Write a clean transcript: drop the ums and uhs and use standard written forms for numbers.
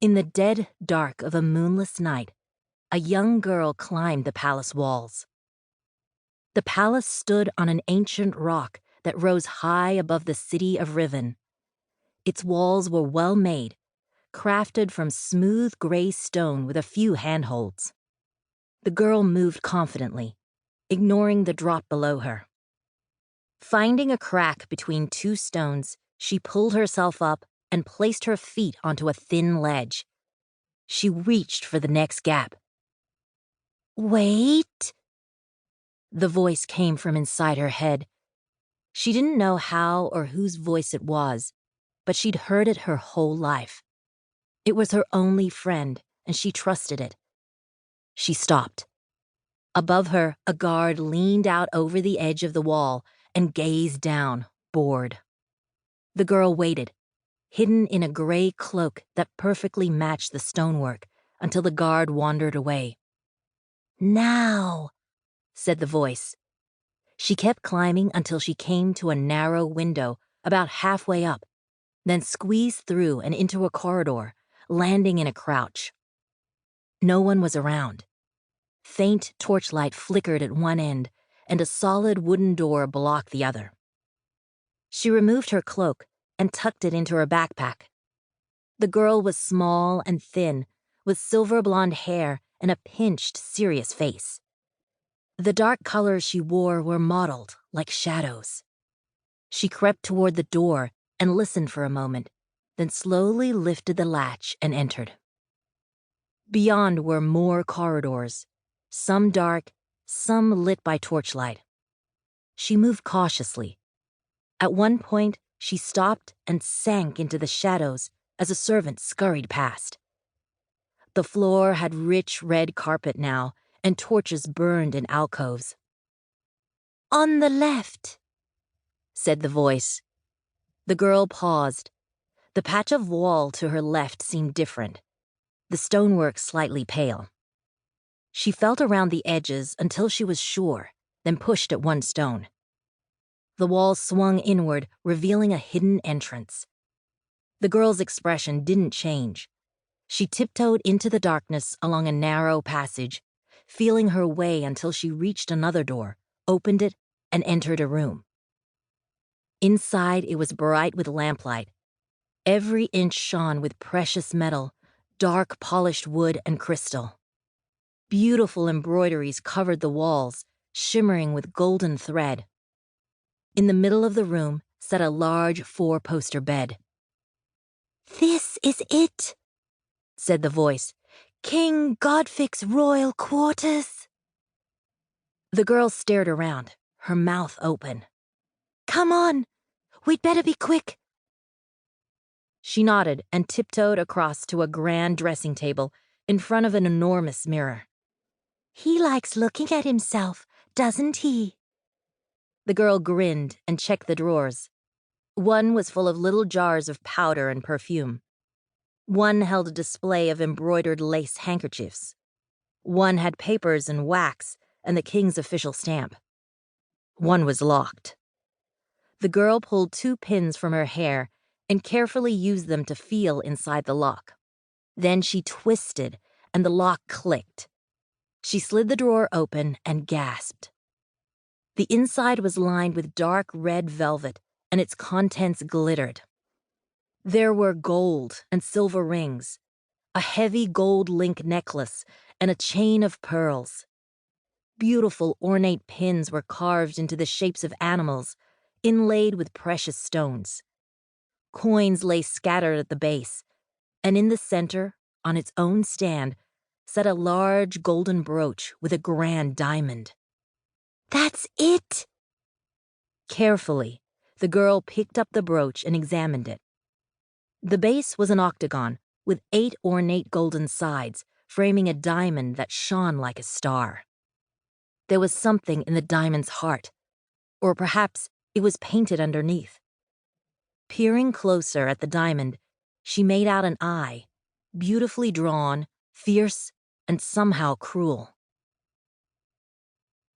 In the dead dark of a moonless night, a young girl climbed the palace walls. The palace stood on an ancient rock that rose high above the city of Riven. Its walls were well made, crafted from smooth gray stone with a few handholds. The girl moved confidently, ignoring the drop below her. Finding a crack between two stones, she pulled herself up and placed her feet onto a thin ledge. She reached for the next gap. "Wait!" The voice came from inside her head. She didn't know how or whose voice it was, but she'd heard it her whole life. It was her only friend, and she trusted it. She stopped. Above her, a guard leaned out over the edge of the wall and gazed down, bored. The girl waited, hidden in a gray cloak that perfectly matched the stonework, until the guard wandered away. "Now," said the voice. She kept climbing until she came to a narrow window about halfway up, then squeezed through and into a corridor, landing in a crouch. No one was around. Faint torchlight flickered at one end, and a solid wooden door blocked the other. She removed her cloak and tucked it into her backpack. The girl was small and thin, with silver blonde hair and a pinched, serious face. The dark colors she wore were mottled, like shadows. She crept toward the door and listened for a moment, then slowly lifted the latch and entered. Beyond were more corridors, some dark, some lit by torchlight. She moved cautiously. At one point, she stopped and sank into the shadows as a servant scurried past. The floor had rich red carpet now, and torches burned in alcoves. "On the left," said the voice. The girl paused. The patch of wall to her left seemed different, the stonework slightly pale. She felt around the edges until she was sure, then pushed at one stone. The wall swung inward, revealing a hidden entrance. The girl's expression didn't change. She tiptoed into the darkness along a narrow passage, feeling her way until she reached another door, opened it, and entered a room. Inside, it was bright with lamplight. Every inch shone with precious metal, dark polished wood and crystal. Beautiful embroideries covered the walls, shimmering with golden thread. In the middle of the room sat a large four-poster bed. "This is it," said the voice. "King Godfic's royal quarters." The girl stared around, her mouth open. "Come on, we'd better be quick." She nodded and tiptoed across to a grand dressing table in front of an enormous mirror. "He likes looking at himself, doesn't he?" The girl grinned and checked the drawers. One was full of little jars of powder and perfume. One held a display of embroidered lace handkerchiefs. One had papers and wax and the king's official stamp. One was locked. The girl pulled two pins from her hair and carefully used them to feel inside the lock. Then she twisted, and the lock clicked. She slid the drawer open and gasped. The inside was lined with dark red velvet, and its contents glittered. There were gold and silver rings, a heavy gold link necklace, and a chain of pearls. Beautiful ornate pins were carved into the shapes of animals, inlaid with precious stones. Coins lay scattered at the base, and in the center, on its own stand, sat a large golden brooch with a grand diamond. "That's it!" Carefully, the girl picked up the brooch and examined it. The base was an octagon with 8 ornate golden sides, framing a diamond that shone like a star. There was something in the diamond's heart, or perhaps it was painted underneath. Peering closer at the diamond, she made out an eye, beautifully drawn, fierce, and somehow cruel.